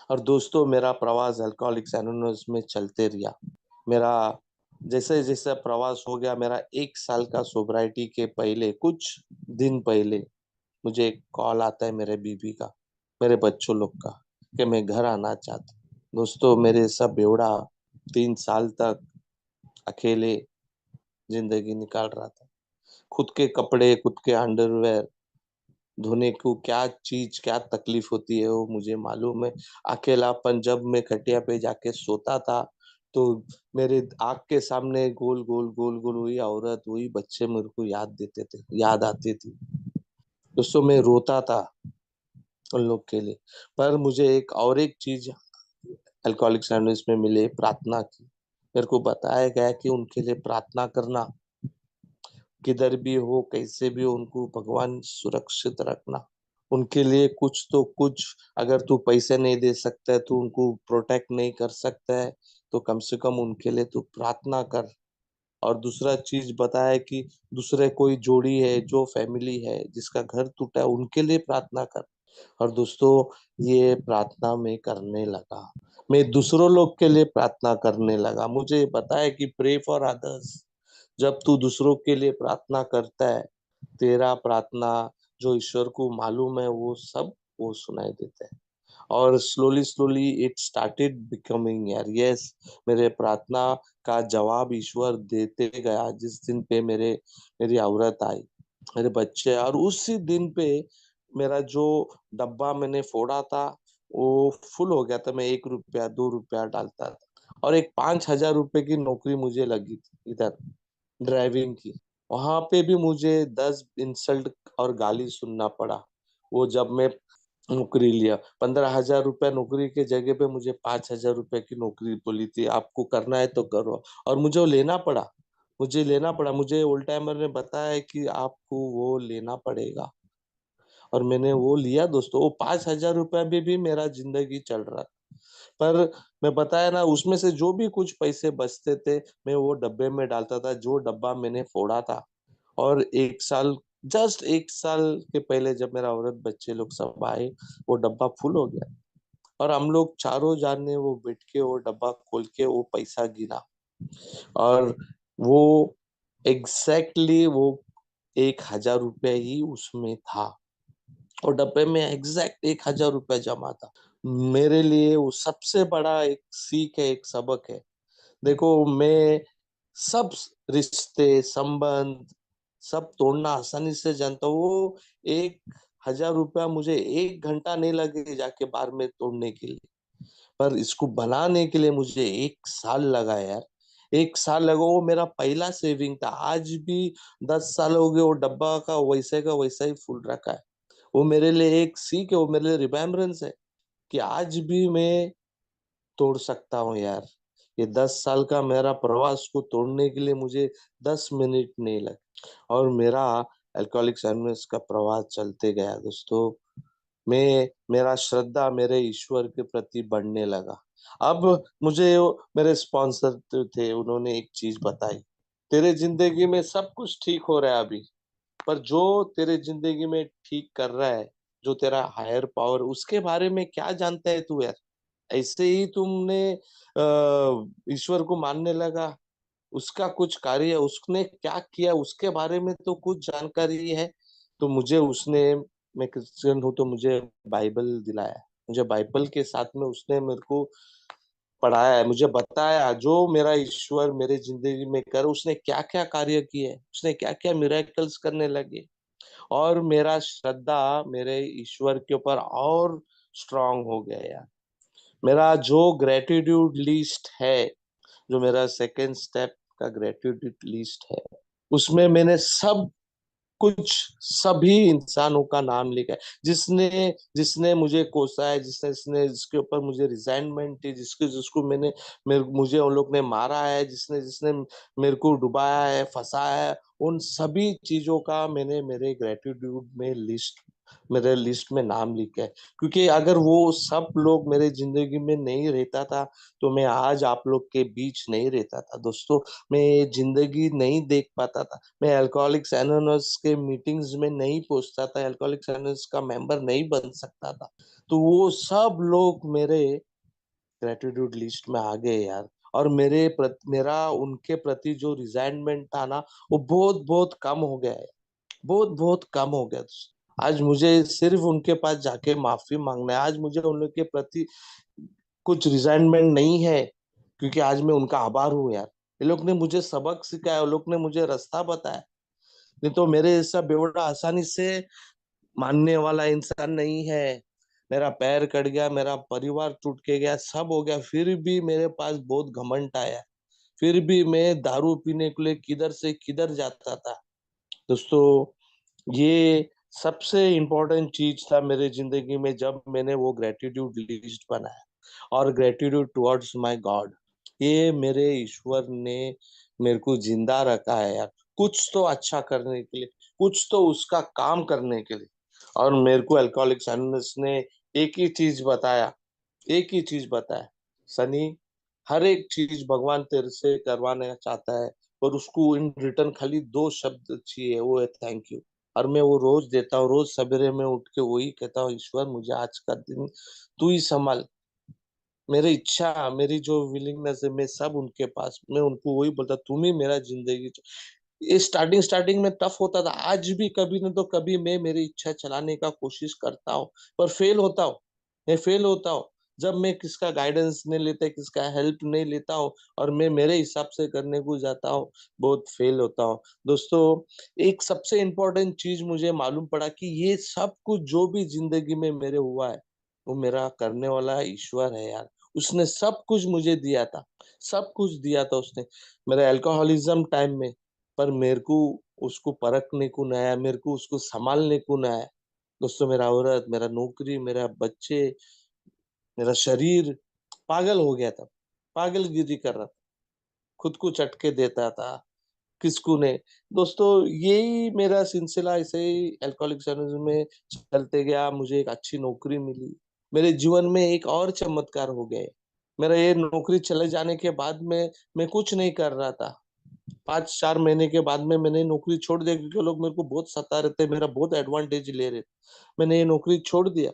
और दोस्तों, मेरा प्रवास अल्कोहलिक्स एनोनिमस में चलते रहा। मेरा जैसे जैसे प्रवास हो गया, मेरा 1 साल का सोब्राइटी के पहले, कुछ दिन पहले, मुझे एक कॉल आता है मेरे बीबी का, मेरे बच्चों लोग का, कि मैं घर आना चाहता हूँ। दोस्तों, मेरे सब बेवड़ा 3 साल तक अकेले जिंदगी निकाल रहा था। खुद के कपड़े, खुद के अंडरवेयर धोने को क्या चीज, क्या तकलीफ होती है वो मुझे मालूम है। अकेलापन, जब मैं खटिया पे जाके सोता था, तो मेरे आँख के सामने गोल गोल गोल गोल वही औरत, वही बच्चे मेरे को याद देते थे, याद आती थी। दोस्तों, मैं रोता था उन लोग के लिए। पर मुझे एक चीज अल्कोहलिक्स एनोनिमस में मिले, प्रार्थना की। मेरे को बताया गया कि उनके लिए प्रार्थना करना, किधर भी हो, कैसे भी हो, उनको भगवान सुरक्षित रखना। उनके लिए कुछ तो कुछ, अगर तू पैसे नहीं दे सकता है, तू उनको प्रोटेक्ट नहीं कर सकता है, तो कम से कम उनके लिए तू प्रार्थना कर। और दूसरा चीज बताया कि दूसरे कोई जोड़ी है, जो फैमिली है जिसका घर टूटा है, उनके लिए प्रार्थना कर। और दोस्तों, ये प्रार्थना मैं करने लगा। मैं दूसरों लोग के लिए प्रार्थना करने लगा। मुझे बताया कि प्रे फॉर अदर्स। जब तू दूसरों के लिए प्रार्थना करता है, तेरा प्रार्थना जो ईश्वर को मालूम है, वो सब वो सुनाई देता है। और slowly slowly it started becoming यार, यस, मेरे प्रार्थना का जवाब ईश्वर देते गया। जिस दिन पे मेरी औरत आई, मेरे बच्चे, और उसी दिन पे मेरा जो डब्बा मैंने फोड़ा था, वो फुल हो गया था। मैं 1 रुपया 2 रुपया डालता था, और एक 5,000 रुपए की नौकरी मुझे लगी थी इधर, ड्राइविंग की। वहां पे भी मुझे 10 इंसल्ट और गाली सुनना पड़ा। वो जब मैं नौकरी लिया, 15,000 रुपया नौकरी के जगह पे मुझे 5,000 रुपए की नौकरी बोली थी, आपको करना है तो करो। और मुझे वो लेना पड़ा, मुझे लेना पड़ा। मुझे ओल्ड टाइमर ने बताया कि आपको वो लेना पड़ेगा, और मैंने वो लिया। दोस्तों, वो 5,000 रुपया में भी मेरा जिंदगी चल रहा था। पर मैं बताया ना, उसमें से जो भी कुछ पैसे बचते थे, मैं वो डब्बे में डालता था, जो डब्बा मैंने फोड़ा था। और 1 साल, जस्ट 1 साल के पहले, जब मेरा औरत बच्चे लोग सब आए, वो डब्बा फुल हो गया। और हम लोग चारों जान ने वो बैठ के वो डब्बा खोल के वो पैसा गिना। और वो एग्जैक्टली वो 1,000 रुपया ही उसमें था, और डब्बे में एग्जैक्ट 1,000 रुपया जमा था। मेरे लिए वो सबसे बड़ा एक सीख है, एक सबक है। देखो, मैं सब रिश्ते, संबंध सब तोड़ना आसानी से जानता हूँ। वो 1,000 रुपया मुझे 1 घंटा नहीं लगे जाके बार में तोड़ने के लिए। पर इसको बनाने के लिए मुझे 1 साल लगा यार। 1 साल लगा, वो मेरा पहला सेविंग था। आज भी 10 साल हो गए, वो डब्बा का वैसा ही फुल रखा है। वो मेरे लिए एक सीख है, वो मेरे लिए रिमेम्बरेंस है कि आज भी मैं तोड़ सकता हूँ यार। ये 10 साल का मेरा प्रवास को तोड़ने के लिए मुझे 10 मिनट नहीं लगे। और मेरा अल्कोहलिक्स एनोनिमस का प्रवास चलते गया दोस्तों। मेरा श्रद्धा मेरे ईश्वर के प्रति बढ़ने लगा। अब मुझे मेरे स्पॉन्सर थे, उन्होंने एक चीज बताई, तेरे जिंदगी में सब कुछ ठीक हो रहा है अभी, पर जो तेरे जिंदगी में ठीक कर रहा है, जो तेरा हायर पावर, उसके बारे में क्या जानता है तू यार? ऐसे ही तुमने ईश्वर को मानने लगा, उसका कुछ कार्य उसने क्या किया उसके बारे में तो कुछ जानकारी है? तो मुझे उसने, मैं क्रिश्चियन हूँ तो मुझे बाइबल दिलाया। मुझे बाइबल के साथ में उसने मेरे को पढ़ाया है, मुझे बताया जो मेरा ईश्वर मेरे जिंदगी में कर, उसने क्या क्या कार्य किए, उसने क्या क्या मिरेकल्स करने लगे। और मेरा श्रद्धा मेरे ईश्वर के ऊपर और स्ट्रांग हो गया यार। मेरा जो ग्रेटिट्यूड लिस्ट है, जो मेरा सेकेंड स्टेप का ग्रेटिट्यूड लिस्ट है, उसमें मैंने सब कुछ, सभी इंसानों का नाम लिखा है, जिसने जिसने मुझे कोसा है, जिसके ऊपर मुझे रिजाइनमेंट थी, जिसको मुझे उन लोग ने मारा है, जिसने जिसने मेरे को डुबाया है, फंसाया है, उन सभी चीजों का मैंने मेरे लिस्ट में नाम लिखा है। क्योंकि अगर वो सब लोग मेरे जिंदगी में नहीं रहता था, तो मैं आज आप लोग के बीच नहीं रहता था दोस्तों। मैं ये जिंदगी नहीं देख पाता था, मैं अल्कोहलिक्स एनोनिमस के मीटिंग्स में नहीं पहुंचता था, अल्कोहलिक्स एनोनिमस का मेंबर नहीं बन सकता था। तो वो सब लोग मेरे ग्रेटिट्यूड लिस्ट में आ गए यार। और मेरा उनके प्रति जो रिजाइनमेंट था ना, वो बहुत बहुत कम हो गया है, बहुत बहुत कम हो गया। आज मुझे सिर्फ उनके पास जाके माफी मांगना है। आज मुझे उन लोग के प्रति कुछ रिजाइनमेंट नहीं है, क्योंकि आज मैं उनका आभार हूँ यार। ये लोग ने मुझे सबक सिखाया, वो लोग ने मुझे रास्ता बताया। नहीं तो मेरे जैसा बेवड़ा आसानी से मानने वाला इंसान नहीं है। मेरा पैर कट गया, मेरा परिवार टूट के गया, सब हो गया, फिर भी मेरे पास बहुत घमंड आया। फिर भी मैं दारू पीने के लिए किधर से किधर जाता था दोस्तों। ये सबसे इम्पोर्टेंट चीज था मेरे जिंदगी में, जब मैंने वो ग्रेटिट्यूड लिस्ट बनाया। और ग्रेटिट्यूड टुवर्ड्स माय गॉड, ये मेरे ईश्वर ने मेरे को जिंदा रखा है यार, कुछ तो अच्छा करने के लिए, कुछ तो उसका काम करने के लिए। और मेरे को अल्कोहलिक्स एनोनिमस ने एक ही चीज बताया, एक ही चीज बताया, सनी, हर एक चीज भगवान तेरे से करवाना चाहता है, पर उसको इन रिटर्न खाली 2 शब्द चाहिए, वो है थैंक यू। और मैं वो रोज देता हूँ, रोज सवेरे में उठ के वही कहता हूँ, ईश्वर मुझे आज का दिन तू ही संभाल। मेरी इच्छा, मेरी जो विलिंगनेस है, मैं सब उनके पास, मैं उनको वही बोलता, तुम ही मेरा जिंदगी। ये स्टार्टिंग स्टार्टिंग में टफ होता था, आज भी कभी न तो कभी मैं मेरी इच्छा चलाने का कोशिश करता हूँ, पर फेल होता हूँ। मैं फेल होता हूँ जब मैं किसका गाइडेंस नहीं लेता, किसका हेल्प नहीं लेता हूँ, और मैं मेरे हिसाब से करने को जाता हूँ, बहुत फेल होता हूँ दोस्तों। एक सबसे इम्पोर्टेंट चीज मुझे मालूम पड़ा कि ये सब कुछ जो भी जिंदगी में मेरे हुआ है, वो मेरा करने वाला ईश्वर है यार। उसने सब कुछ मुझे दिया था, सब कुछ दिया था उसने मेरे अल्कोहलिज्म टाइम में। पर मेरे को उसको परखने को नहीं आया, मेरे को उसको संभालने को नहीं आया दोस्तों। मेरा औरत, मेरा नौकरी, मेरा बच्चे, मेरा शरीर पागल हो गया था, पागलगिरी कर रहा था, खुद को चटके देता था, किसको ने। दोस्तों यही मेरा सिलसिला ऐसे ही अल्कोहलिक्स एनोनिमस में चलते गया। मुझे एक अच्छी नौकरी मिली, मेरे जीवन में एक और चमत्कार हो गए। मेरा ये नौकरी चले जाने के बाद में मैं कुछ नहीं कर रहा था। 5-4 महीने के बाद में मैंने नौकरी छोड़ दिया, क्योंकि लोग मेरे को बहुत सता रहे थे, मेरा बहुत एडवांटेज ले रहे थे। मैंने ये नौकरी छोड़ दिया।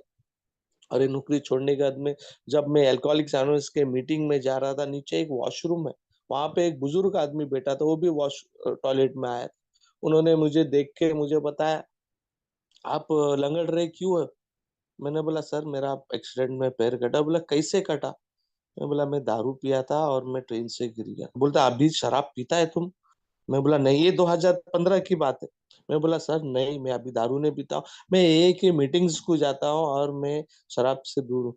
और ये नौकरी छोड़ने के बाद में जब मैं अल्कोहलिक्स एनोनिमस के मीटिंग में जा रहा था, नीचे एक वॉशरूम है, वहां पे एक बुजुर्ग आदमी बैठा था, वो भी वॉश टॉयलेट में आया। उन्होंने मुझे देख के मुझे बताया, आप लंगड़ रहे क्यों है? मैंने बोला, सर मेरा एक्सीडेंट में पैर कटा। बोला, कैसे कटा? मैं बोला, मैं दारू पिया था और मैं ट्रेन से गिर गया। बोलता, अभी शराब पीता है तुम? मैं बोला, नहीं, ये 2015 की बात है। मैं बोला, सर नहीं, मैं अभी दारू नहीं पीता हूँ, मैं एक ही मीटिंग्स को जाता हूँ और मैं शराब से दूर हूँ।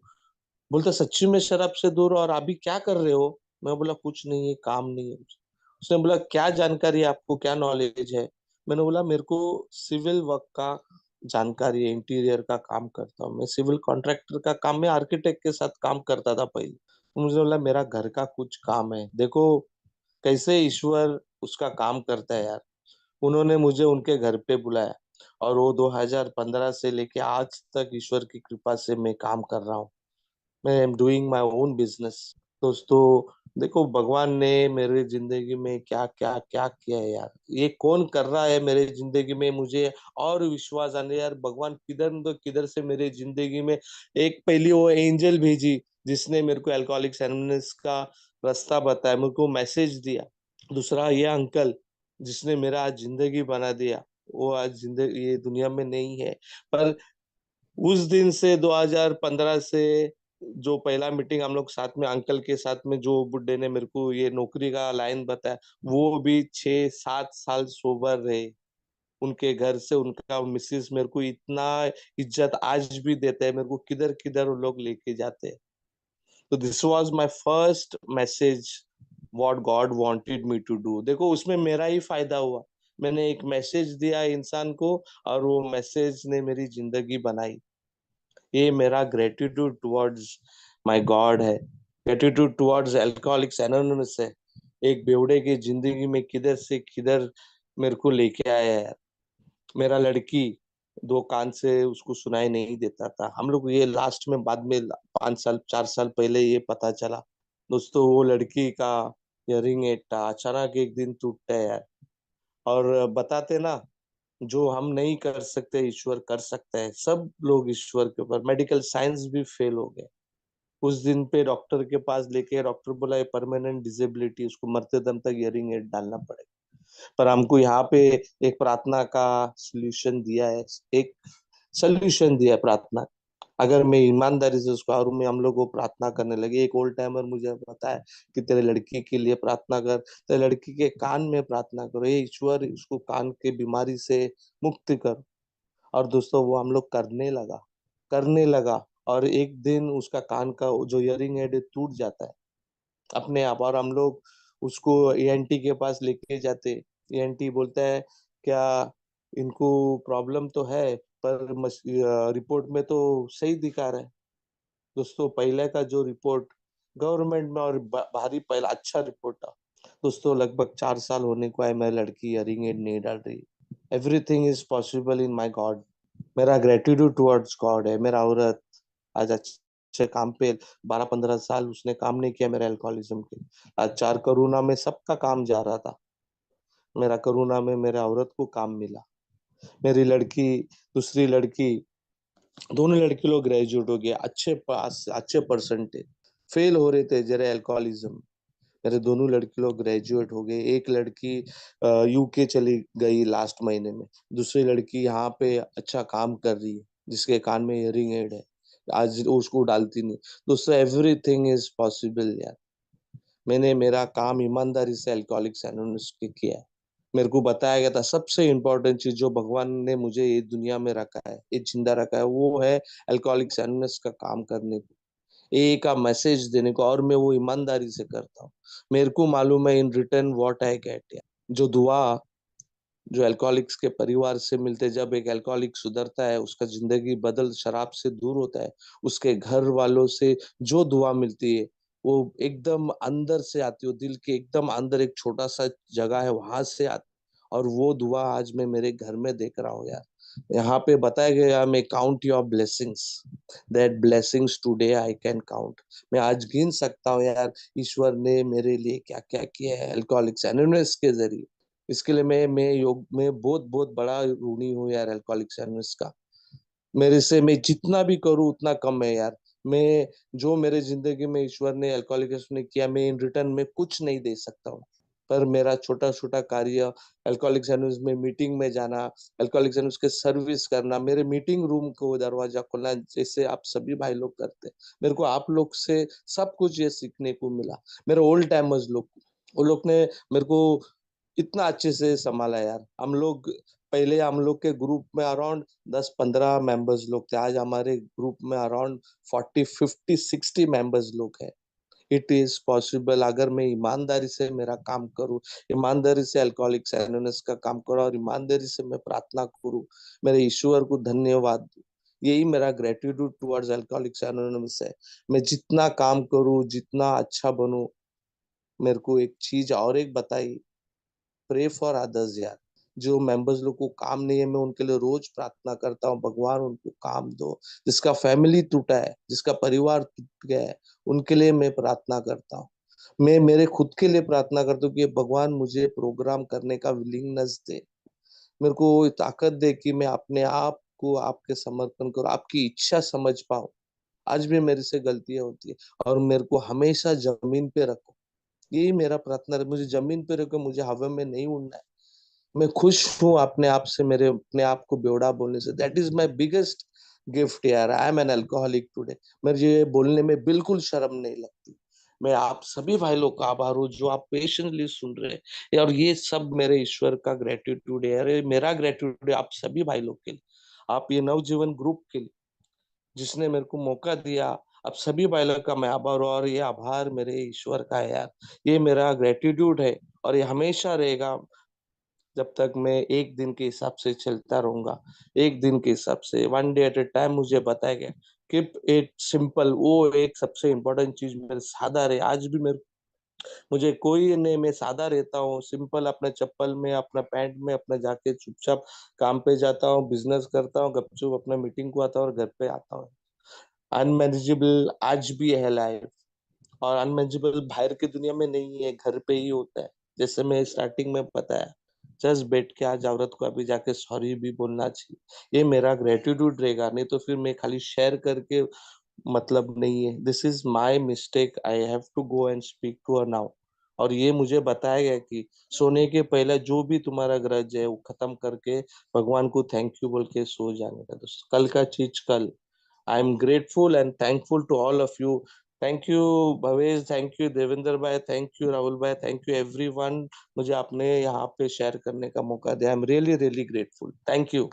बोलता सच्ची में शराब से दूर हो, और अभी क्या कर रहे हो? मैं बोला कुछ नहीं है, काम नहीं है मुझे। उसने बोला क्या जानकारी है आपको, क्या नॉलेज है? मैंने बोला मेरे को सिविल वर्क का जानकारी है, इंटीरियर का काम करता हूँ मैं, सिविल कॉन्ट्रैक्टर का काम, मैं आर्किटेक्ट के साथ काम करता था पहले। तो मुझे बोला मेरा घर का कुछ काम है, देखो कैसे ईश्वर उसका काम करता है यार। उन्होंने मुझे उनके घर पे बुलाया, और वो 2015 से लेके आज तक ईश्वर की कृपा से मैं काम कर रहा हूँ। मैं am doing my own business. दोस्तों देखो भगवान ने मेरे जिंदगी में क्या क्या क्या किया है यार, ये कौन कर रहा है मेरे जिंदगी में, मुझे और विश्वास आने यार, भगवान किधर न तो किधर से मेरे जिंदगी में एक पहली वो एंजल भेजी, जिसने मेरे को अल्कोहलिक्स एनोनिमस का रास्ता बताया, मेरे को मैसेज दिया। दूसरा ये अंकल जिसने मेरा आज जिंदगी बना दिया, वो आज जिंदगी ये दुनिया में नहीं है। पर उस दिन से 2015 से जो पहला मीटिंग हम लोग साथ में अंकल के साथ में, जो बुड्ढे ने मेरे को ये नौकरी का लाइन बताया, वो भी 6-7 साल सोबर रहे। उनके घर से उनका मिसेस मेरे को इतना इज्जत आज भी देते हैं, मेरे को किधर किधर वो लोग लेके जाते हैं। तो this was my first message, what God wanted me to do. देखो उसमें मेरा ही फायदा हुआ, मैंने एक मैसेज दिया इंसान को, और वो मैसेज ने मेरी जिंदगी बनाई। ये मेरा ग्रेटिट्यूड टुवर्ड्स माय गॉड है, ग्रेटिट्यूड टुवर्ड्स अल्कोहलिक्स एनोनिमस है। एक बेवड़े की जिंदगी में किधर से किधर मेरे को लेके आया है। मेरा लड़की दो कान से उसको सुनाई नहीं देता था, हम लोग ये लास्ट में बाद में 5 साल 4 साल पहले ये पता चला। दोस्तों वो लड़की का हियरिंग एड था, अचानक एक दिन टूटता है यार। और बताते ना, जो हम नहीं कर सकते ईश्वर कर सकता है, सब लोग ईश्वर के ऊपर, मेडिकल साइंस भी फेल हो गए। उस दिन पे डॉक्टर के पास लेके, डॉक्टर बोला ये परमानेंट डिसेबिलिटी, उसको मरते दम तक हियरिंग एड डालना पड़ेगा। पर हमको यहाँ पे एक प्रार्थना का सोल्यूशन दिया है, एक सोल्यूशन दिया है प्रार्थना। अगर मैं ईमानदारी से उसको, और मैं हम लोग को प्रार्थना करने लगे, एक ओल्ड टाइमर मुझे बताया कि तेरे लड़की के लिए प्रार्थना कर, तेरे लड़की के कान में प्रार्थना करो, ये ईश्वर उसको कान के बीमारी से मुक्त कर। और दोस्तों वो हम लोग करने लगा, और एक दिन उसका कान का जो इयरिंग है टूट जाता है अपने आप। और हम लोग उसको ईएनटी के पास लेके जाते, ईएनटी बोलता है क्या इनको प्रॉब्लम तो है, पर रिपोर्ट में तो सही दिखा रहा है। दोस्तों पहले का जो रिपोर्ट गवर्नमेंट में, और भारी पहला अच्छा रिपोर्ट था। दोस्तों लगभग 4 साल होने को है, मेरी लड़की इयरिंग एड नहीं डाल रही। Everything is possible in my God. मेरा ग्रेटिट्यूड टुवर्ड्स गॉड है। मेरा औरत आज अच्छे काम पे 12-15 साल उसने काम नहीं किया मेरे अल्कोहलिज्म के। आज 4 कोरोना में सबका काम जा रहा था, मेरा कोरोना में मेरे औरत को काम मिला। मेरी लड़की, दूसरी लड़की, दोनों लड़की लोग ग्रेजुएट हो गए, अच्छे पास, अच्छे परसेंटेज, फेल हो रहे थे जरा अल्कोहलिज्म। मेरे दोनों लड़की लोग ग्रेजुएट हो गए। एक लड़की यूके चली गई लास्ट महीने में, दूसरी लड़की यहाँ पे अच्छा काम कर रही है, जिसके कान में इयरिंग एड है, आज उसको डालती नहीं। दोस्तों एवरीथिंग इज पॉसिबल यार। मैंने मेरा काम ईमानदारी से अल्कोहलिक्स एनोनिमस के किया है। मेरे को बताया गया था सबसे इम्पोर्टेंट चीज जो भगवान ने मुझे ये दुनिया में रखा है, ये जिंदा रखा है, वो है अल्कोहलिक्स एनोनिमस का काम करने को, एक का मैसेज देने को, और मैं वो ईमानदारी से करता हूँ। मेरे को मालूम है in return what I get. जो दुआ जो अल्कोहलिक्स के परिवार से मिलते, जब एक अल्कोहलिक सुधरता है, उसका जिंदगी बदल, शराब से दूर होता है, उसके घर वालों से जो दुआ मिलती है, वो एकदम अंदर से आती है, दिल के एकदम अंदर एक छोटा सा जगह है वहां से आती। और वो दुआ आज मैं मेरे घर में देख रहा हूँ यार। यहाँ पे बताया गया, मैं count your blessings, that blessings today I can count. मैं आज गिन सकता हूँ यार, ईश्वर ने मेरे लिए क्या क्या किया है अल्कोहलिक्स एनोनिमस के जरिए। इसके लिए मैं योग में बहुत बहुत बड़ा ऋणी हूँ यार अल्कोहलिक्स एनोनिमस का। मेरे से मैं जितना भी करूँ उतना कम है यार। मैं जो मेरे जिंदगी में ईश्वर ने अल्कोहलिक्स ने किया, मैं इन रिटर्न में कुछ नहीं दे सकता हूँ। पर मेरा छोटा छोटा कार्य, अल्कोहलिक्स एनोनिमस में मीटिंग में जाना, अल्कोहलिक्स एनोनिमस के सर्विस करना, मेरे मीटिंग रूम को दरवाजा खोलना, जैसे आप सभी भाई लोग करते हैं, मेरे को आप लोग से सब कुछ ये सीखने को मिला। मेरे ओल्ड टाइमर्स लोग, वो लोग ने मेरे को इतना अच्छे से संभाला यार। हम लोग पहले हम लोग के ग्रुप में अराउंड 10-15 मेंबर्स लोग थे, आज हमारे ग्रुप में अराउंड 40-50-60 मेंबर्स लोग हैं। इट इज पॉसिबल अगर मैं ईमानदारी से मेरा काम करूं, ईमानदारी से अल्कोहलिक्स एनोनिमस का काम करूं और ईमानदारी से मैं प्रार्थना करूं, मेरे ईश्वर को धन्यवाद दूं। यही मेरा ग्रेटिट्यूड टुवर्ड्स अल्कोहलिक्स एनोनिमस है। मैं जितना काम करूं, जितना अच्छा बनूं, मेरे को एक चीज और एक बताई, प्रे फॉर अदर्स यार। जो मेंबर्स लोग को काम नहीं है, मैं उनके लिए रोज प्रार्थना करता हूँ, भगवान उनको काम दो। जिसका फैमिली टूटा है, जिसका परिवार टूट गया है, उनके लिए मैं प्रार्थना करता हूँ। मैं मेरे खुद के लिए प्रार्थना करता हूँ कि भगवान मुझे प्रोग्राम करने का विलिंगनेस दे, मेरे को वो ताकत दे कि मैं अपने आप को आपके समर्पण करूँ, आपकी इच्छा समझ पाऊँ। आज भी मेरे से गलतियां होती है, और मेरे को हमेशा जमीन पे रखो। यही मेरा प्रार्थना है, मुझे जमीन पे रखो, मुझे हवा में नहीं उड़ना है। मैं खुश हूँ अपने आप से, मेरे अपने आप को बेवड़ा बोलने से। That is my biggest gift यार। I am an alcoholic today. मुझे ये बोलने में बिल्कुल शर्म नहीं लगती। मैं आप सभी भाई लोग का आभार हूँ जो आप पेशेंटली सुन रहे हैं, और ये सब मेरे ईश्वर का ग्रेटिट्यूड है। अरे मेरा ग्रेटिट्यूड है आप सभी भाई लोग के लिए, आप ये नवजीवन ग्रुप के लिए जिसने मेरे को मौका दिया। अब सभी भाई लोग का मैं आभार हूँ, और ये आभार मेरे ईश्वर का है यार। ये मेरा ग्रेटिट्यूड है, और ये हमेशा रहेगा जब तक मैं एक दिन के हिसाब से चलता रहूंगा। एक दिन के हिसाब से, one day at A time, मुझे बताया गया कीप इट सिंपल। वो एक सबसे इम्पोर्टेंट चीज मेरे सादा रहे। आज भी मेरे मुझे कोई नहीं, मैं सादा रहता हूँ, सिंपल, अपने चप्पल में, अपना पैंट में, अपना जाके चुपचाप काम पे जाता हूँ, बिजनेस करता हूँ, गपचुप अपना मीटिंग को आता हूँ और घर पे आता हूँ। अनमैनेजेबल आज भी है लाइफ, और अनमैनेजेबल बाहर की दुनिया में नहीं है, घर पे ही होता है। जैसे मैं स्टार्टिंग में बताया, जस्ट बैठ के आज औरत को अभी जाके सॉरी भी बोलना चाहिए। ये मेरा ग्रेटिट्यूड रहेगा, नहीं तो फिर मैं खाली शेयर करके मतलब नहीं है। This is my mistake, I have to go and speak to her now. और ये मुझे बताया गया कि सोने के पहले जो भी तुम्हारा ग्रज है वो खत्म करके भगवान को थैंक यू बोल के सो जाने का दोस्त। कल का चीज कल। I am grateful and thankful to all of you. Thank you Bhavesh, thank you Devendra भाई, थैंक यू राहुल भाई, थैंक यू एवरीवन। मुझे आपने यहाँ पे शेयर करने का मौका दिया। I am really really grateful. Thank you.